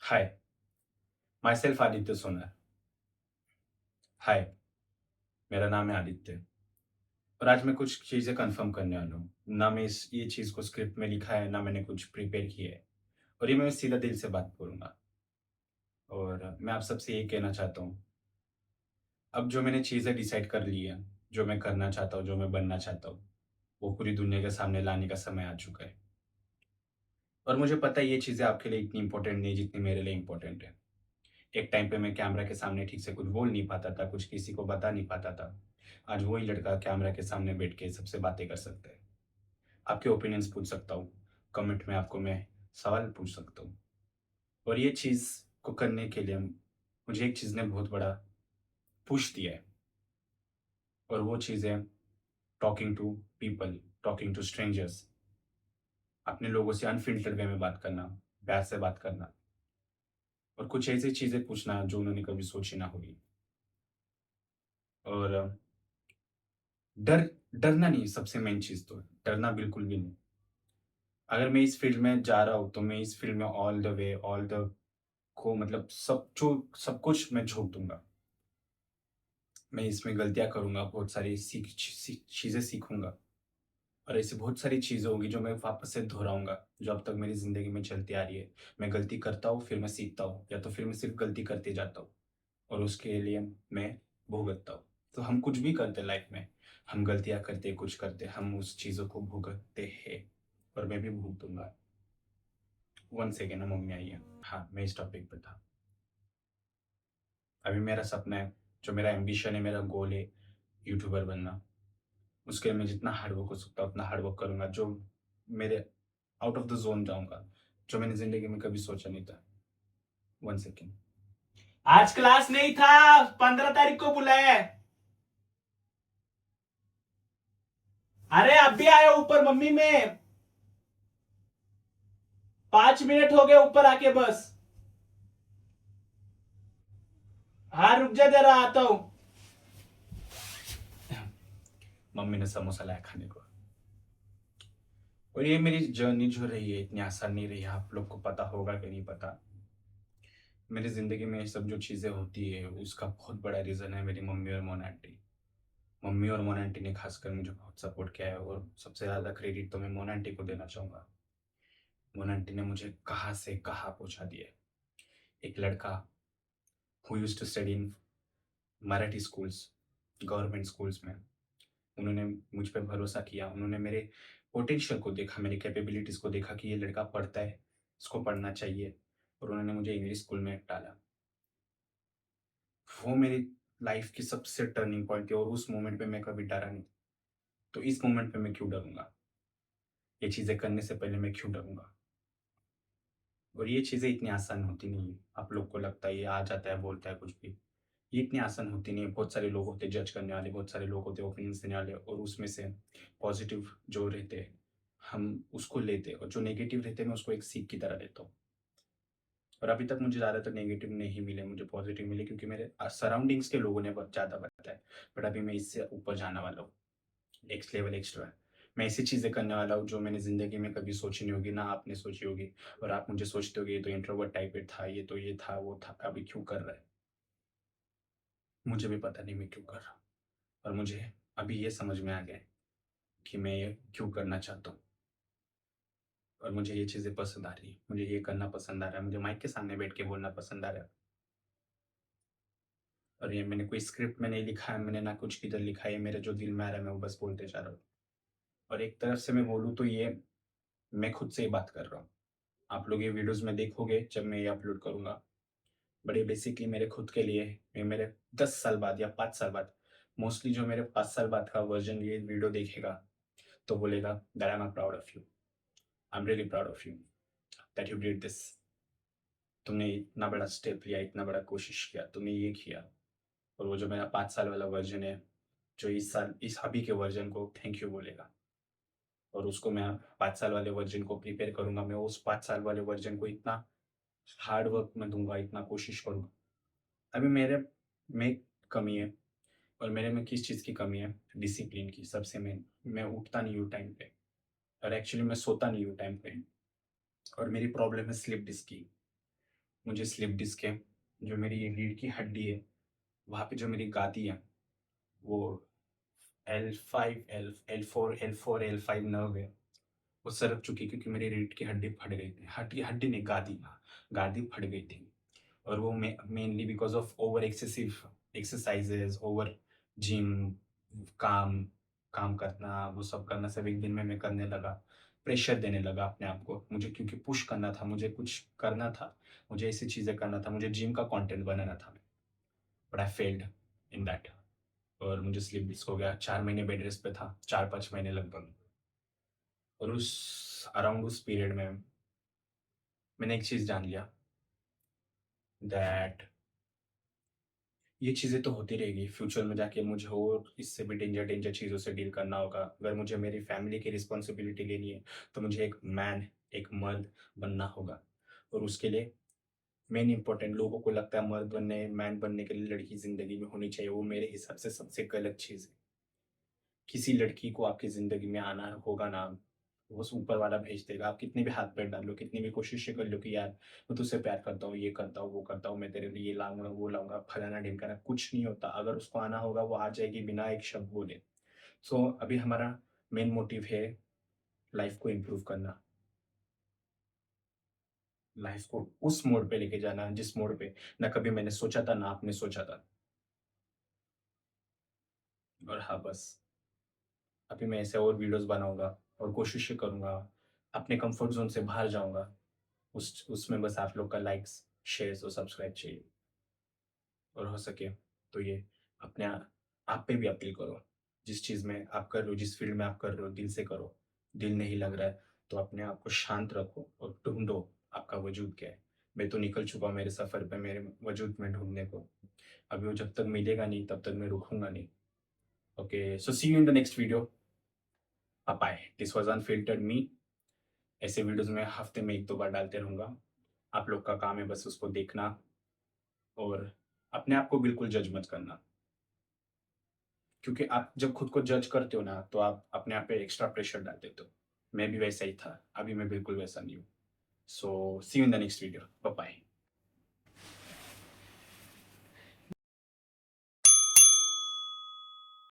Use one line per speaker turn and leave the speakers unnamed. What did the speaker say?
Hi, my self Aditya सोनार। हाय, मेरा नाम है आदित्य और आज मैं कुछ चीज़ें कंफर्म करने वाला हूँ। ना मैं इस ये चीज़ को स्क्रिप्ट में लिखा है, ना मैंने कुछ प्रिपेयर किया है और ये मैं सीधा दिल से बात बोलूँगा और मैं आप सबसे ये कहना चाहता हूँ, अब जो मैंने चीज़ें डिसाइड कर ली है, जो मैं करना चाहता हूँ, जो मैं बनना चाहता हूँ, वो पूरी दुनिया के सामने लाने का समय आ चुका है और मुझे पता है ये चीज़ें आपके लिए इतनी इम्पोर्टेंट नहीं जितनी मेरे लिए इम्पोर्टेंट है। एक टाइम पे मैं कैमरा के सामने ठीक से कुछ बोल नहीं पाता था, कुछ किसी को बता नहीं पाता था। आज वही लड़का कैमरा के सामने बैठ के सबसे बातें कर सकता है। आपके ओपिनियंस पूछ सकता हूँ, कमेंट में आपको मैं सवाल पूछ सकता हूँ और ये चीज़ को करने के लिए मुझे एक चीज़ ने बहुत बड़ा पुश दिया है और वो चीज़ है talking to people, talking to strangers. अपने लोगों से अनफ़िल्टर्ड वे में बात करना, प्यार से बात करना और कुछ ऐसी चीज़ें पूछना जो उन्होंने कभी सोची ना होगी और डर डरना नहीं सबसे मेन चीज़ तो है, डरना बिल्कुल भी नहीं। अगर मैं इस फ़ील्ड में जा रहा हूँ, तो मैं इस फ़ील्ड में all the way, all the को मतलब सब कुछ मैं झोंक दूँगा। मैं इसमें गलतियाँ करूँगा, बहुत सारी चीज़ें सीखूँगा और ऐसी बहुत सारी चीज़ें होंगी जो मैं वापस से दोहराऊँगा, जो अब तक मेरी ज़िंदगी में चलती आ रही है। मैं गलती करता हूँ, फिर मैं सीखता हूँ या तो फिर मैं सिर्फ़ गलती करते जाता हूँ और उसके लिए मैं भुगतता हूँ। तो हम कुछ भी करते हैं लाइफ़ में, हम गलतियाँ करते, कुछ करते, हम उस चीज़ों को भुगतते हैं और मैं भी भुगतूँगा। 1 सेकंड ना मम्मी आई है। हाँ, मैं इस टॉपिक पे था। अभी मेरा सपना है, जो मेरा एम्बिशन है, मेरा गोल है यूट्यूबर बनना। उसके लिए मैं जितना हार्ड वर्क हो सकता हूँ, उतना हार्ड वर्क करूँगा, जो मेरे आउट ऑफ द ज़ोन जाऊँगा, जो मैंने ज़िंदगी में कभी सोचा नहीं था। 1 सेकंड। आज क्लास नहीं था, 15 तारीख को बुलाया है। अरे अब भी आया ऊपर मम्मी में, 5 मिनट हो गए ऊपर आके बस। हाँ रुक जा जरा आता हूँ। मम्मी ने समोसा लाया खाने को और ये मेरी जर्नी जो रही है इतनी आसान नहीं रही है, आप लोग को पता होगा कि नहीं पता। मेरी ज़िंदगी में ये सब जो चीज़ें होती है उसका बहुत बड़ा रीज़न है मेरी मम्मी और मोना आंटी। मम्मी और मोना आंटी ने खासकर मुझे बहुत सपोर्ट किया है और सबसे ज़्यादा क्रेडिट तो मैं मोना आंटी को देना चाहूँगा। मोना आंटी ने मुझे कहाँ से कहाँ पहुँचा दिया है। एक लड़का who used to study in Marathi schools, government schools में, उन्होंने मुझ पे भरोसा किया, उन्होंने मेरे पोटेंशियल को देखा, मेरी कैपेबिलिटीज़ को देखा कि ये लड़का पढ़ता है, इसको पढ़ना चाहिए और उन्होंने मुझे इंग्लिश स्कूल में डाला। वो मेरी लाइफ़ की सबसे टर्निंग पॉइंट थी और उस मोमेंट पे मैं कभी डरा नहीं। तो इस मोमेंट पे मैं क्यों डरूँगा? ये चीज़ें करने से पहले मैं क्यों डरूँगा? और ये चीज़ें इतनी आसान होती नहीं है। आप लोग को लगता है ये आ जाता है, बोलता है कुछ भी। ये इतनी आसान होती नहीं है। बहुत सारे लोग होते हैं जज करने वाले, बहुत सारे लोग होते हैं ओपिनियंस देने वाले और उसमें से पॉज़िटिव जो रहते हैं, हम उसको लेते हैं और जो नेगेटिव रहते हैं, मैं उसको एक सीख की तरह लेता हूँ। और अभी तक मुझे ज़्यादातर नेगेटिव नहीं मिले, मुझे पॉज़िटिव मिले क्योंकि मेरे सराउंडिंग्स के लोगों ने बहुत ज़्यादा बताया। बट अभी मैं इससे ऊपर जाने वाला हूँ। नेक्स्ट लेवल एक्स्ट्रा है। मैं ऐसी चीज़ें करने वाला हूँ जो मैंने ज़िंदगी में कभी सोची नहीं होगी, ना आपने सोची होगी और आप मुझे सोचते होगे ये तो इंट्रोवर्ट टाइप था, ये तो ये था, वो था, अभी क्यों कर रहा है? मुझे भी पता नहीं मैं क्यों कर रहा हूँ और मुझे अभी ये समझ में आ गया है कि मैं ये क्यों करना चाहता हूँ और मुझे ये चीज़ें पसंद आ रही हैं। मुझे ये करना पसंद आ रहा है, मुझे माइक के सामने बैठ के बोलना पसंद आ रहा है और ये मैंने कोई स्क्रिप्ट में नहीं लिखा है, मैंने ना कुछ किधर लिखा है, ये मेरे जो दिल में आ रहा है मैं वो बस बोलते जा रहा हूँ और एक तरफ से मैं बोलूँ तो ये मैं खुद से ही बात कर रहा हूँ। आप लोग ये वीडियोज़ में देखोगे जब मैं ये अपलोड करूँगा। बट ये बेसिकली मेरे खुद के लिए है। ये मेरे 10 साल बाद या 5 साल बाद, मोस्टली जो मेरे 5 साल बाद का वर्ज़न ये वीडियो देखेगा, तो बोलेगा that I am proud of you. I am really proud of you that you did this. तुमने इतना बड़ा स्टेप लिया, इतना बड़ा कोशिश किया, तुमने ये किया और वो जो मेरा 5 साल वाला वर्ज़न है, जो इस साल इस अभी के वर्ज़न को थैंक यू बोलेगा और उसको मैं 5 साल वाले वर्ज़न को प्रिपेयर करूँगा। मैं उस 5 साल वाले वर्ज़न को इतना हार्ड वर्क मैं दूँगा, इतना कोशिश करूँगा। अभी मेरे में कमी है और मेरे में किस चीज़ की कमी है? डिसिप्लिन की सबसे मेन। मैं उठता नहीं हूँ टाइम पे और एक्चुअली मैं सोता नहीं हूँ टाइम पे और मेरी प्रॉब्लम है स्लीप डिस्क की। मुझे स्लिप डिस्क है, जो मेरी ये रीढ़ की हड्डी है, वहाँ पे जो मेरी गादी है, वो L5, L4, L4, L5 nerve है, वो सरक चुकी क्योंकि मेरी रीढ़ की हड्डी फट गई थी। हड्डी हड्डी नहीं, गादी, हाँ, गादी फट गई थी। और वो mainly because of over excessive exercises, over gym, काम काम करना, वो सब करना सब एक दिन में मैं करने लगा। प्रेशर देने लगा अपने आप को। मुझे क्योंकि पुश करना था, मुझे कुछ करना था, मुझे ऐसी चीज़ें करना था, मुझे जिम का कंटेंट बनाना था। But I failed in that और मुझे स्लीप डिस्क हो गया। 4 महीने बेड रेस्ट पे था, 4-5 महीने लगभग। और उस अराउंड उस पीरियड में मैंने एक चीज़ जान लिया दैट ये चीज़ें तो होती रहेगी, फ्यूचर में जाके मुझे और इससे भी डेंजर डेंजर चीज़ों से डील करना होगा। अगर मुझे मेरी फैमिली की रिस्पॉन्सिबिलिटी लेनी है, तो मुझे एक मैन, एक मर्द बनना होगा। और उसके लिए मेन इम्पोर्टेंट लोगों को लगता है मर्द बनने, मैन बनने के लिए लड़की ज़िंदगी में होनी चाहिए, वो मेरे हिसाब से सबसे गलत चीज़ है। किसी लड़की को आपकी ज़िंदगी में आना होगा ना, वो बस ऊपर वाला भेज देगा। आप कितने भी हाथ-पैर डाल लो, कितनी भी कोशिशें कर लो कि यार मैं तुझसे प्यार करता हूँ, ये करता हूँ, वो करता हूँ, मैं तेरे लिए ये लाऊँगा, वो लाऊँगा, फलाना-ढिमकाना, कुछ नहीं होता। अगर उसको आना होगा, वो आ जाएगी बिना एक शब्द बोले। सो अभी हमारा मेन मोटिव है लाइफ़ को इम्प्रूव करना, लाइफ़ को उस मोड़ पे लेके जाना जिस मोड़ पे ना कभी मैंने सोचा था, ना आपने सोचा था। और हाँ, बस अभी मैं ऐसे और वीडियोज़ बनाऊँगा और कोशिशें करूँगा, अपने कम्फर्ट ज़ोन से बाहर जाऊँगा। उसमें बस आप लोग का लाइक्स, शेयर्स और सब्सक्राइब चाहिए और हो सके तो ये अपने आप पे भी अपील करो। जिस चीज़ में आप कर रहे हो, जिस फ़ील्ड में आप कर रहे हो, दिल से करो। दिल नहीं लग रहा है, तो अपने आप को शांत रखो और ढूँढो आपका वजूद क्या है। मैं तो निकल चुका हूँ मेरे सफ़र पे मेरे वजूद में ढूँढने को। अभी वो जब तक मिलेगा नहीं, तब तक मैं रुकूँगा नहीं। Okay, so see you in the next video. Bye. This was unfiltered me. ऐसे वीडियोज़ मैं हफ़्ते में 1-2 बार डालते रहूँगा। आप लोग का काम है बस उसको देखना और अपने आप को बिल्कुल जज मत करना। क्योंकि आप जब खुद को जज करते हो ना, तो आप अपने आप पे एक्स्ट्रा प्रेशर डाल देते हो। मैं भी वैसा ही था, अभी मैं बिल्कुल वैसा नहीं हूँ। So see you in the next video. Bye bye.